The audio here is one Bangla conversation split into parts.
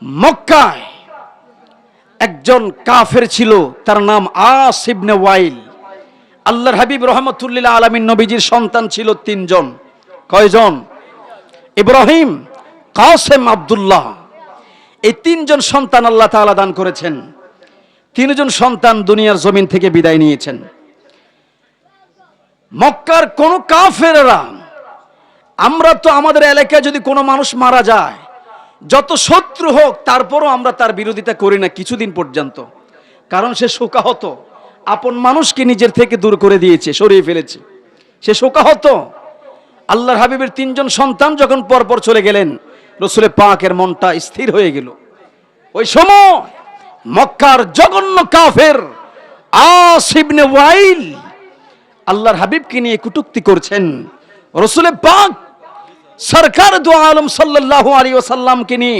মক্কায় একজন কাফের ছিল, তার নাম আস ইবনে ওয়াইল। আল্লাহর হাবিব রহমতুল্লিল আলামিন নবীজির সন্তান ছিল তিনজন। কয়জন? ইব্রাহিম, কাসেম, আব্দুল্লাহ। এই তিনজন সন্তান আল্লাহ তাআলা দান করেছেন। তিনজন সন্তান দুনিয়ার জমিন থেকে বিদায় নিয়েছেন। মক্কার কোন কাফেররা, আমরা তো আমাদের এলাকায় যদি কোনো মানুষ মারা যায়, যত শত্রু হোক তারপরও আমরা তার বিরোধিতা করি না কিছুদিন পর্যন্ত। কারণ সে শোকাহত, আপন মানুষকে নিজের থেকে দূর করে দিয়েছে, সরিয়ে ফেলেছে, সে শোকাহত। আল্লাহর হাবিবের তিনজন সন্তান যখন পরপর চলে গেলেন, রসুল পাকের মনটা স্থির হয়ে গেল। ওই সময় মক্কার জঘন্য কাফের আস ইবনে ওয়াইল আল্লাহর হাবিবকে নিয়ে কটূক্তি করছেন। রসুল পাক সরকার দু আলম সাল্লাল্লাহু আলাইহি ওয়াসাল্লামকে নিয়ে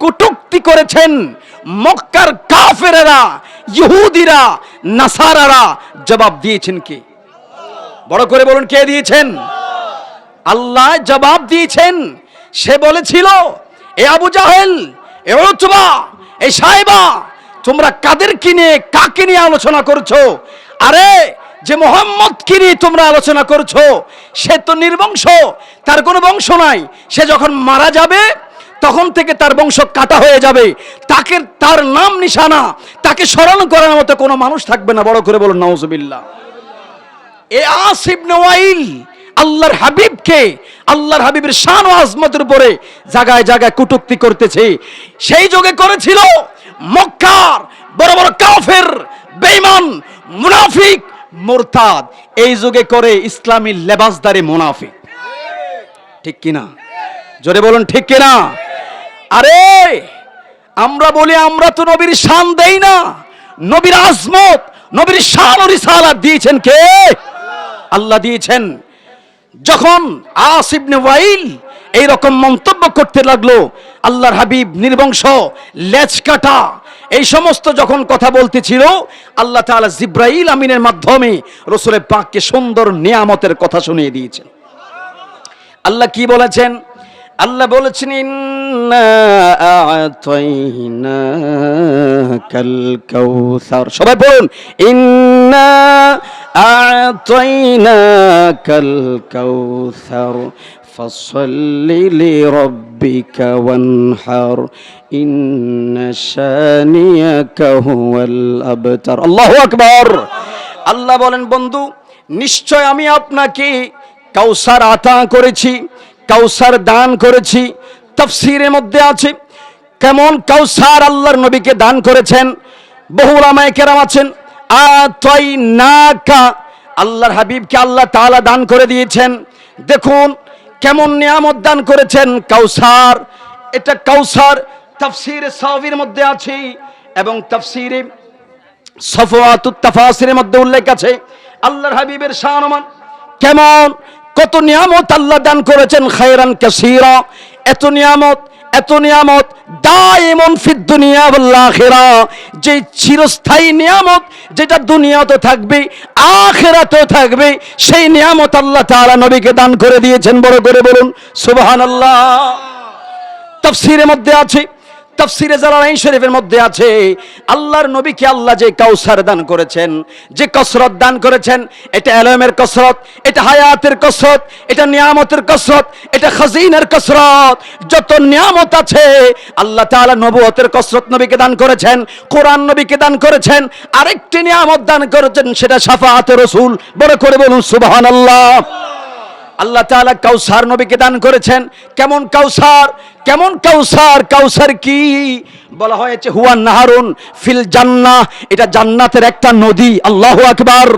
কটূক্তি করেছেন। মক্কার কাফেরেরা, ইহুদিরা, নাসারারা জবাব দিয়েছেন কে? বড় করে বলুন, কে দিয়েছেন? আল্লাহ জবাব দিয়েছেন। সে বলেছিল, এ আবু জাহেল, এ উতবা, এ সাইবা, তোমরা কাদেরকে নিয়ে, কাকে নিয়ে আলোচনা করছো? আরে যে মুহাম্মদকে নিয়ে তোমরা আলোচনা করছো, সে তো নির্বংশ, তার কোনো বংশ নাই। সে যখন মারা যাবে তখন থেকে তার বংশ কাটা হয়ে যাবে, তাকে, তার নাম নিশানা, তাকে স্মরণ করার মতো কোনো মানুষ থাকবে না। বড় করে বলুন নাউজুবিল্লাহ। এ আস ইবনে ওয়াইল আল্লাহর হাবিবকে, আল্লাহর হাবিবের শান ও আজমতের উপরে জায়গায় জায়গায় কটূক্তি করতেছে। সেই যুগে করেছিল মক্কার বড় বড় কাফের, বেঈমান, মুনাফিক, মুরতাদ। এই যুগে করে ইসলামী লেবাসদারি মুনাফিক। ঠিক কিনা? জোরে বলুন ঠিক কিনা? আরে আমরা বলি আমরা তো নবীর শান দেই না। নবীর আজমত, নবীর শান ও রিসালাত দিয়েছেন কে? আল্লাহ দিয়েছেন। যখন আস ইবনে ওয়াইল এই রকম মন্তব্য করতে লাগলো, আল্লাহর হাবিব নির্বংশ, লেজ কাটা, এই সমস্ত যখন কথা বলতেছিল, আল্লাহ তাআলা জিব্রাইল আমিনের মাধ্যমে রাসূলের পাককে সুন্দর নিয়ামতের কথা শুনিয়ে দিয়েছেন। আল্লাহ কি বলেছেন? আল্লাহ বলেছেন, ইন্না আ'তাইনাকাল কাউসার। সবাই বলুন, ইন্না আ'তাইনাকাল কাউসার ফাসল্লি লিরাব্বিকা ওয়ানহার ইন্না শানিয়াকা হুয়াল আবতার। আল্লাহু আকবার। আল্লাহ বলেন, বন্ধু নিশ্চয় আমি আপনাকে কাউসার আতা করেছি, কাউসার দান করেছি। তাফসীরের মধ্যে আছে কেমন কাউসার আল্লাহর নবীকে দান করেছেন। বহু উলামায়ে কেরাম আছেন, আতাইনাকা, আল্লাহর হাবিবকে আল্লাহ তাআলা দান করে দিয়েছেন। দেখুন কেমন নিয়ামত দান করেছেন, কাউসার। এটা কাউসার তাফসীরে সাওয়ীর মধ্যে আছে এবং তাফসীরে সফওয়াতুত তাফাসিরের মধ্যে উল্লেখ আছে। আল্লাহর হাবিবের শানমান কেমন, কত নিয়ামত আল্লাহ দান করেছেন, খায়রান কাসীরা। এত নিয়ামত, এত নিয়ামত, দাইমুন ফিদ দুনিয়া ওয়াল আখিরা, যে চিরস্থায়ী নিয়ামত, যেটা দুনিয়াতেও থাকবে আখিরাতেও থাকবে, সেই নিয়ামত আল্লাহ তাআলা নবীকে দান করে দিয়েছেন। বড় করে বলুন সুবহানাল্লাহ। তাফসীরের মধ্যে আছে, তাফসীরে জালালাইন শরীফের মধ্যে আছে, আল্লাহর নবীকে আল্লাহ যে কাউসার দান করেছেন, যে কসরত দান করেছেন, এটা ইলমের কসরত, এটা হায়াতের কসরত, এটা নিয়ামতের কসরত, এটা খাজিনার কসরত। যত নিয়ামত আছে আল্লাহ তাআলা নবুয়তের কসরত নবীকে দান করেছেন, কোরআন নবীকে দান করেছেন। আরেকটি নিয়ামত দান করেছেন, সেটা শাফাআতে রাসূল। বড় করে বলুন সুবহানাল্লাহ। আল্লাহ তাআলা কাউসার নবীকে দান করেছেন। কেমন কাউসার, কেমন কাউসার? কাউসার কি বলা হয়েছে? হুয়া নাহারুন ফিল জান্নাহ, এটা জান্নাতের একটা নদী। আল্লাহু আকবার।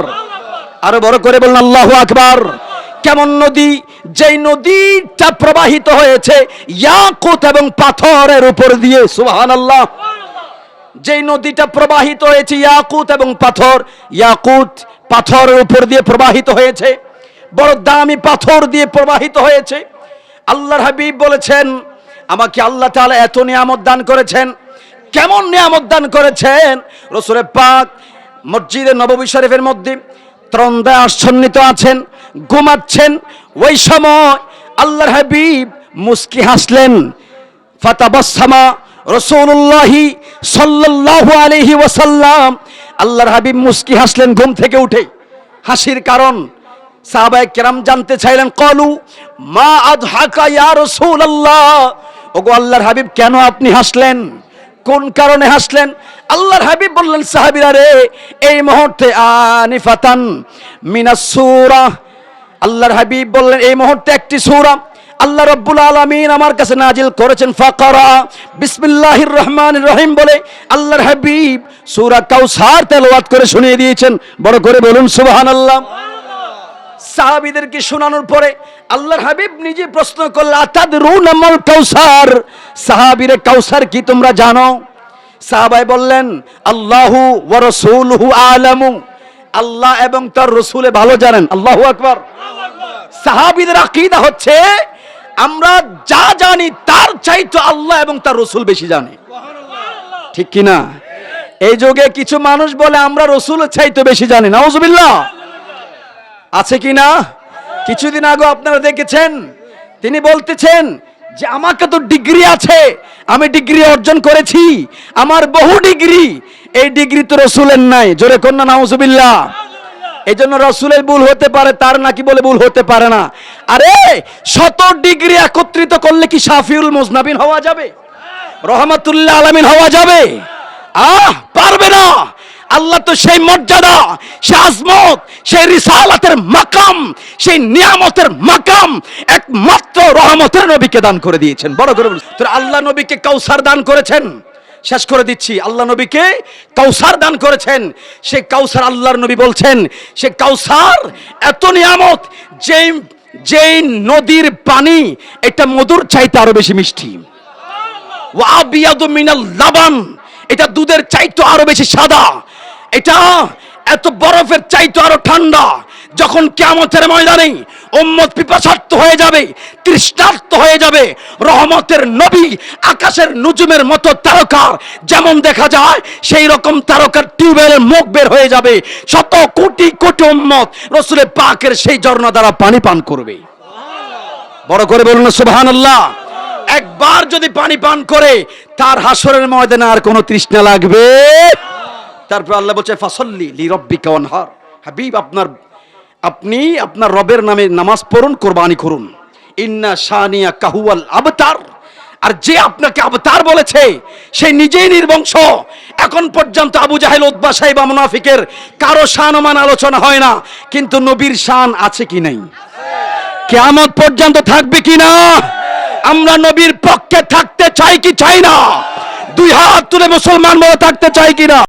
আরো বড় করে বলুন আল্লাহু আকবার। কেমন নদী? যেই নদীটা প্রবাহিত হয়েছে ইয়াকুত এবং পাথরের উপর দিয়ে। সুবহানাল্লাহ। যেই নদীটা প্রবাহিত হয়েছে ইয়াকুত এবং পাথর, ইয়াকুত পাথরের উপর দিয়ে প্রবাহিত হয়েছে, বড় দামি পাথর দিয়ে প্রবাহিত হয়েছে। আল্লাহর হাবিব বলেছেন, আমাকে আল্লাহ তাআলা এত নিয়ামত দান করেছেন। কেমন নিয়ামত দান করেছেন? রাসূল পাক মসজিদে নববী শরীফের মধ্যে ত্রন্দায় আচ্ছন্নিত আছেন, ঘুমাচ্ছেন। ওই সময় আল্লাহর হাবিব মুস্কি হাসলেন। ফাতাবাসসামা রাসূলুল্লাহ সাল্লাল্লাহু আলাইহি ওয়াসাল্লাম, আল্লাহর হাবিব মুস্কি হাসলেন ঘুম থেকে উঠে। হাসির কারণ সাহাবায়ে কেরাম জানতে চাইলেন, ক্বালু মা আদহাকা ইয়া রাসূলুল্লাহ, ওগো আল্লাহর হাবিব কেন আপনি হাসলেন, কোন কারণে হাসলেন? আল্লাহর হাবিব বললেন, সাহাবীরা রে, এই মুহূর্তে আনিফাতান মিনাস সূরা, আল্লাহর হাবিব বললেন এই মুহূর্তে একটি সূরা আল্লাহ রাব্বুল আলামিন আমার কাছে নাজিল করেছেন। ফাকারা বিসমিল্লাহির রহমানির রহিম বলে আল্লাহর হাবিব সূরা কাউসার তেলাওয়াত করে শুনিয়ে দিয়েছেন। বড় করে বলুন সুবহানাল্লাহ। সাহাবীদেরকে শোনানোর পরে আল্লাহর হাবিব নিজে প্রশ্ন করলেন, আতাদরুনা মাল কাউসার, সাহাবীরে কাউসার কি তোমরা জানো? সাহাবাই বললেন, আল্লাহু ওয়া রাসূলুহু আলামু, আল্লাহ এবং তার রাসূলে ভালো জানেন। আল্লাহু আকবার। সাহাবীদের আকীদা হচ্ছে আমরা যা জানি তার চাইতে আল্লাহ এবং তার রাসূল বেশি জানে। ঠিক কি না? এই যুগে কিছু মানুষ বলে আমরা রাসূলের চাইতে বেশি জানি। নাউজুবিল্লাহ। আছে কি না? কিছুদিন আগে আপনারা দেখেছেন, তিনি বলতেছেন যে আমাকে তো ডিগ্রি আছে, আমি ডিগ্রি অর্জন করেছি, আমার বহু ডিগ্রি, এই ডিগ্রি তো রাসূলের নাই। জোরে কন্যা নাউজুবিল্লাহ। এই জন্য রাসূলের ভুল হতে পারে, তার নাকি বলে ভুল হতে পারে না। আরে শত ডিগ্রি একত্রিত করলে কি শাফিউল মুজনাবিন হওয়া যাবে, রহমাতুল্লাহ আলামিন হওয়া যাবে? পারবে না। আল্লাহ তো সেই মর্যাদা, সেই আজমত, সেই রিসালাতের মাকাম, সেই নিয়ামতের মাকাম একমাত্র রহমতের নবীকে দান করে দিয়েছেন। বড় করে তো আল্লাহ নবীকে কাউসার দান করেছেন। শেষ করে দিচ্ছি, আল্লাহ নবীকে কাউসার দান করেছেন। সে কাউসার আল্লাহর নবী বলছেন, সে কাউসার এত নিয়ামত, যেই নদীর পানি এটা মধুর চাইতে আরো বেশি মিষ্টি। ওয়া আবিয়াদু মিনাল লাবান, এটা দুধের চাইতে আরো বেশি সাদা। এটা এত বরফের চাইতে আরো ঠান্ডা। যখন কিয়ামতের ময়দানে উম্মত পিপাসার্ত হয়ে যাবে, তৃষ্ণার্ত হয়ে যাবে, রহমতের নবী আকাশের নুজুমের মতো তারকা যেমন দেখা যায়, সেই রকম তারকার টিউবওয়েলের মুখ বের হয়ে যাবে। শত কোটি কোটি উম্মত রাসূলের পাকের সেই ঝর্ণা দ্বারা পানি পান করবে। বড় করে বলুন সুবহানাল্লাহ। একবার যদি পানি পান করে তার হাসরের ময়দানে আর কোনো তৃষ্ণা লাগবে। তারপর আল্লাহ বলছে, ফাসাল্লি লিরাব্বিকা ওয়ানহার, হাবিব আপনি আপনার রবের নামে নামাজ পড়ুন, কোরবানি করুন। ইন্না শানিয়া কাহুয়াল আবতার, আর যে আপনাকে আবতার বলেছে সে নিজেই নির্বংশ। এখন পর্যন্ত আবু জাহেল, উতবা, সাইবা, মুনাফিকের কারো শান-মান আলোচনা হয় না, কিন্তু নবীর শান আছে কি নাই? কিয়ামত পর্যন্ত থাকবে কি না? আমরা নবীর পক্ষে থাকতে চাই কি চাই না? দুই হাত তুলে মুসলমান বলে থাকতে চাই কিনা?